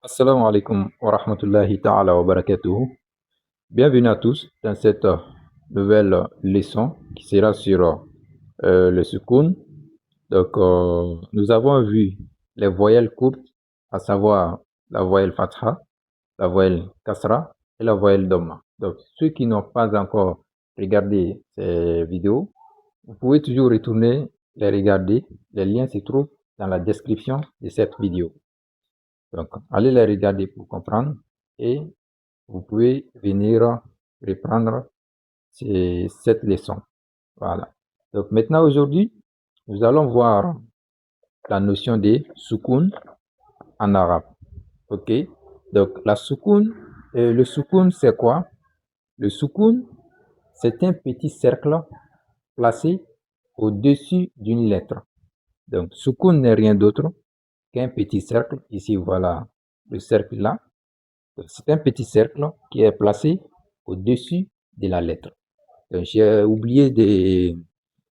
Assalamu alaikum wa rahmatullahi ta'ala wa barakatuhu. Bienvenue à tous dans cette nouvelle leçon qui sera sur le sukoun. Donc, nous avons vu les voyelles courtes, à savoir la voyelle fatha, la voyelle kasra et la voyelle dhamma. Donc, ceux qui n'ont pas encore regardé ces vidéos, vous pouvez toujours retourner les regarder. Les liens se trouvent dans la description de cette vidéo. Donc, allez les regarder pour comprendre et vous pouvez venir reprendre cette leçon. Voilà. Donc, maintenant, aujourd'hui, nous allons voir la notion de soukoun en arabe. OK? Donc, la soukoun, le soukoun, c'est quoi? Le soukoun, c'est un petit cercle placé au-dessus d'une lettre. Donc, soukoun n'est rien d'autre qu'un petit cercle. Ici, voilà le cercle là. C'est un petit cercle qui est placé au-dessus de la lettre. Donc, j'ai oublié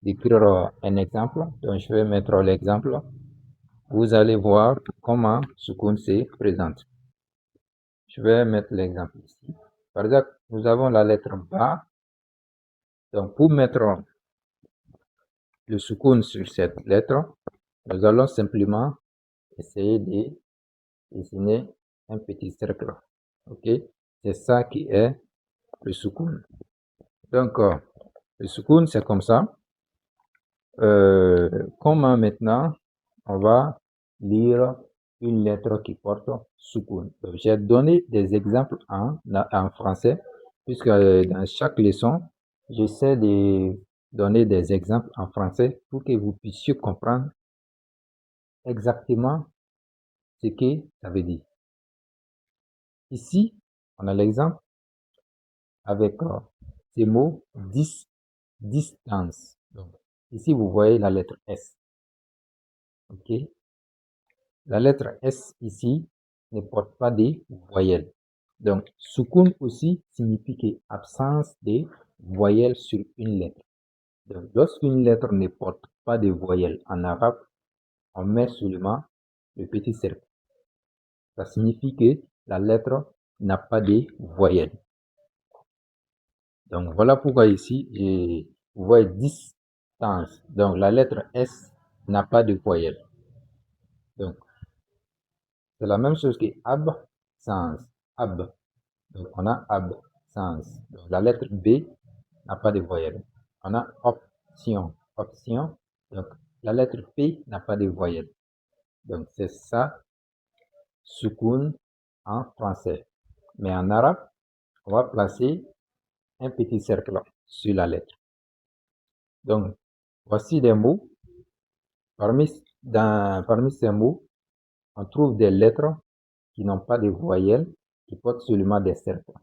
d'écrire un exemple. Donc, je vais mettre l'exemple. Vous allez voir comment soukoun se présente. Je vais mettre l'exemple ici. Par exemple, nous avons la lettre Ba. Donc, pour mettre le soukoun sur cette lettre, nous allons simplement essayer de dessiner un petit cercle. OK? C'est ça qui est le soukoun. Donc, le soukoun, c'est comme ça. Comment maintenant on va lire une lettre qui porte soukoun. J'ai donné des exemples en français, puisque dans chaque leçon, j'essaie de donner des exemples en français pour que vous puissiez comprendre exactement ce que ça veut dire. Ici, on a l'exemple avec ces mots distance. Donc, ici, vous voyez la lettre S. OK? La lettre S ici ne porte pas de voyelles. Donc, soukoun aussi signifie que absence de voyelles sur une lettre. Donc, lorsqu'une lettre ne porte pas de voyelles en arabe, on met seulement le petit cercle. Ça signifie que la lettre n'a pas de voyelles. Donc, voilà pourquoi ici, vous voyez distance. Donc, la lettre S n'a pas de voyelles. Donc, c'est la même chose que absence. Ab. Donc, on a absence. Donc, la lettre B n'a pas de voyelle. On a option. Option. Donc, la lettre P n'a pas de voyelle. Donc, c'est ça, soukoun en français. Mais en arabe, on va placer un petit cercle sur la lettre. Donc, voici des mots. Parmi ces mots, on trouve des lettres qui n'ont pas de voyelles, qui portent seulement des cercles.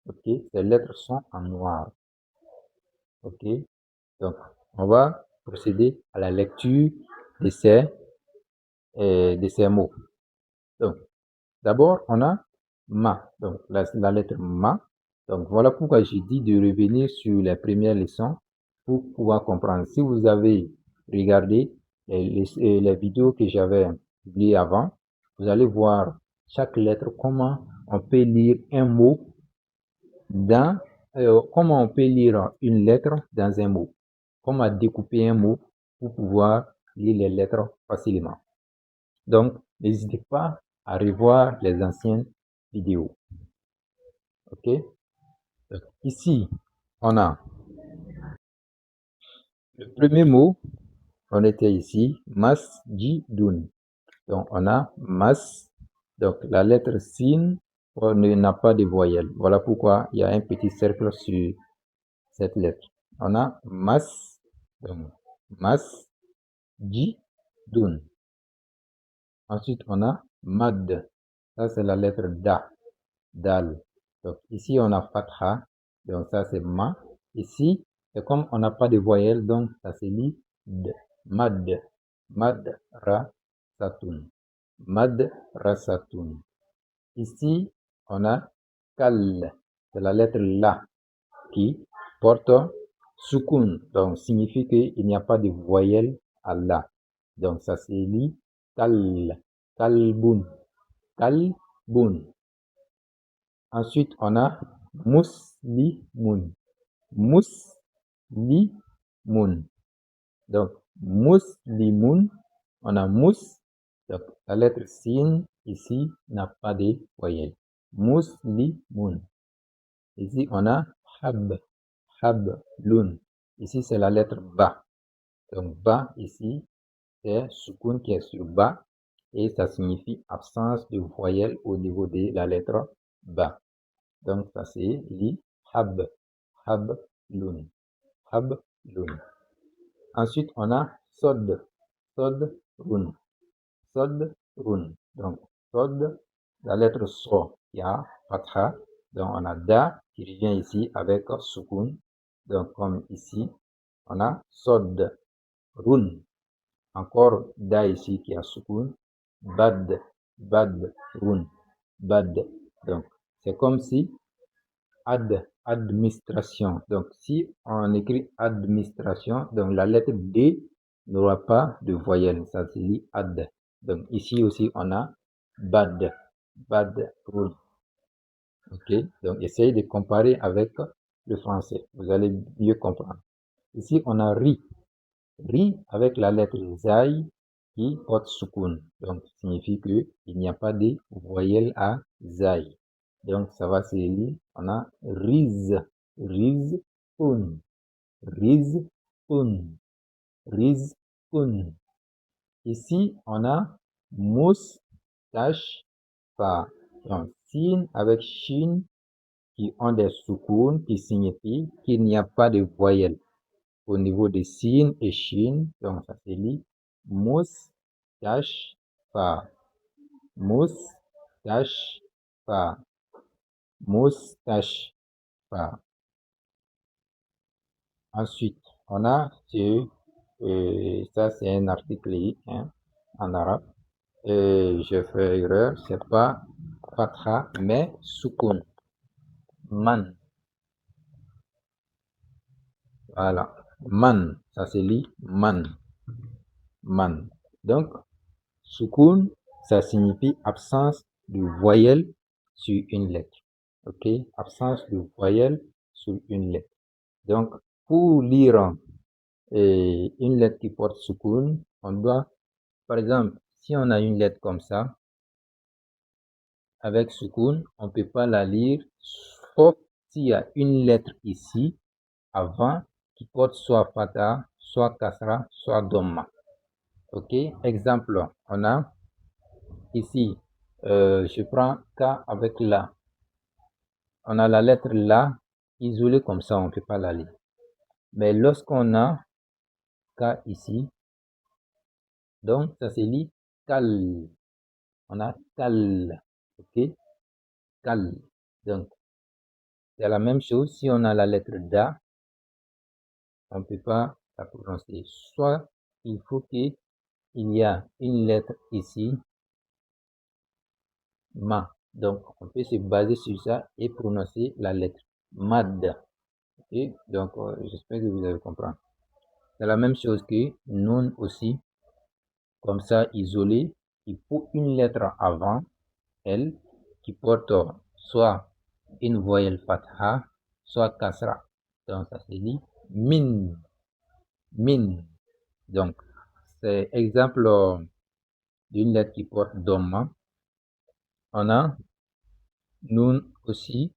OK? Ces lettres sont en noir. OK? Donc, on va procéder à la lecture de ces mots. Donc, d'abord, on a ma. Donc, la lettre ma. Donc, voilà pourquoi j'ai dit de revenir sur les premières leçons pour pouvoir comprendre. Si vous avez regardé les vidéos que j'avais publiées avant, vous allez voir chaque lettre, comment on peut lire un mot comment on peut lire une lettre dans un mot. Comment découper un mot pour pouvoir lire les lettres facilement. Donc, n'hésitez pas à revoir les anciennes vidéos. OK? Donc, ici, on a le premier mot. On était ici, masjidun. Donc, on a mas. Donc, la lettre sin n'a pas de voyelle. Voilà pourquoi il y a un petit cercle sur cette lettre. On a mas. Donc, mas, dun. Ensuite, on a mad. Ça, c'est la lettre da. Dal. Donc, ici, on a fatha. Donc, ça, c'est ma. Ici, c'est comme on n'a pas de voyelle, donc ça se lit d. Mad. Mad, ra, satun. Mad, ra, satun. Ici, on a kal. C'est la lettre la qui porte soukoun. Donc, signifie qu'il n'y a pas de voyelle à la. Donc, ça se lit kal. Kalbun. Kal, bun. Ensuite, on a muslimun. Muslimun. Donc, muslimun, on a mus. Donc, la lettre sin ici n'a pas de voyelle. Muslimun. Ici, on a hablun. Ici, c'est la lettre ba. Donc, ba ici, c'est soukoun qui est sur ba et ça signifie absence de voyelle au niveau de la lettre ba. Donc, ça c'est li hablun. Ensuite, on a sodrun. Donc, sod, la lettre so, il y a fatha. Donc, on a da qui revient ici avec soukoun. Donc, comme ici, on a sodrun. Encore da ici qui a soukoun. Badrun. Bad. Donc, c'est comme si administration. Donc, si on écrit administration, donc la lettre D n'aura pas de voyelle. Ça se lit ad. Donc, ici aussi, on a bad rule. Ok. Donc, essayez de comparer avec le français. Vous allez mieux comprendre. Ici, on a ri. Ri avec la lettre zai qui porte soukoun. Donc, ça signifie que il n'y a pas de voyelle à zai. Donc, ça va se lire, on a rizun, rizun. Ici, on a moustache-fa. Donc, sin avec shin qui ont des soukouns qui signifie qu'il n'y a pas de voyelle au niveau de sin et shin. Donc, ça se lit moustache-fa. Moustache-fa. Moustache-fa. Ensuite, on a ça c'est un article en arabe. Je fais erreur, c'est pas fatha, mais soukoun. Man. Voilà. Man, ça se lit man. Man. Donc, soukoun, ça signifie absence de voyelle sur une lettre. Ok? Absence de voyelle sur une lettre. Donc, pour lire une lettre qui porte soukoun, on doit, par exemple, si on a une lettre comme ça, avec soukoun, on ne peut pas la lire, sauf s'il y a une lettre ici, avant, qui porte soit fatha, soit kasra, soit dhamma. Ok? Exemple, on a ici, je prends K avec la. On a la lettre la isolée comme ça, on ne peut pas la lire. Mais lorsqu'on a K ici, donc ça se lit kal. On a kal. Ok? Kal. Donc, c'est la même chose. Si on a la lettre da, on ne peut pas la prononcer. Soit il faut qu'il y a une lettre ici, ma. Donc, on peut se baser sur ça et prononcer la lettre mad. Okay? Donc, j'espère que vous avez compris. C'est la même chose que nun aussi. Comme ça, isolé. Il faut une lettre avant elle qui porte soit une voyelle fatha, soit kasra. Donc, ça se dit min. Min. Donc, c'est exemple d'une lettre qui porte dhamma. On a nun aussi.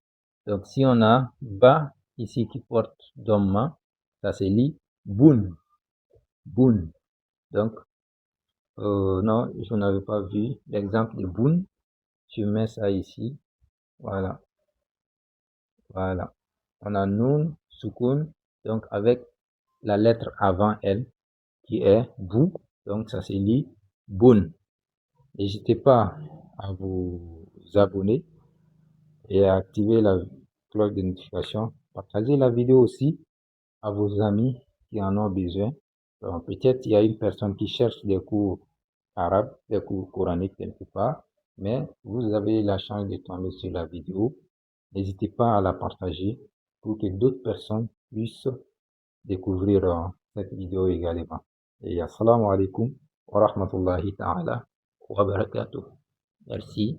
Donc, si on a ba ici qui porte dhamma, ça se lit bun. Bun. Donc, non, je n'avais pas vu l'exemple de bun. Je mets ça ici. Voilà. Voilà. On a nun, soukoun. Donc, avec la lettre avant elle, qui est bou. Donc, ça se lit bun. N'hésitez pas à vous abonner et à activer la cloche de notification. Partagez la vidéo aussi à vos amis qui en ont besoin. Peut-être il y a une personne qui cherche des cours arabes, des cours coraniques quelque part, mais vous avez la chance de tomber sur la vidéo. N'hésitez pas à la partager pour que d'autres personnes puissent découvrir cette vidéo également. Et assalamu alaikum wa rahmatullahi ta'ala wa barakatuh. Merci.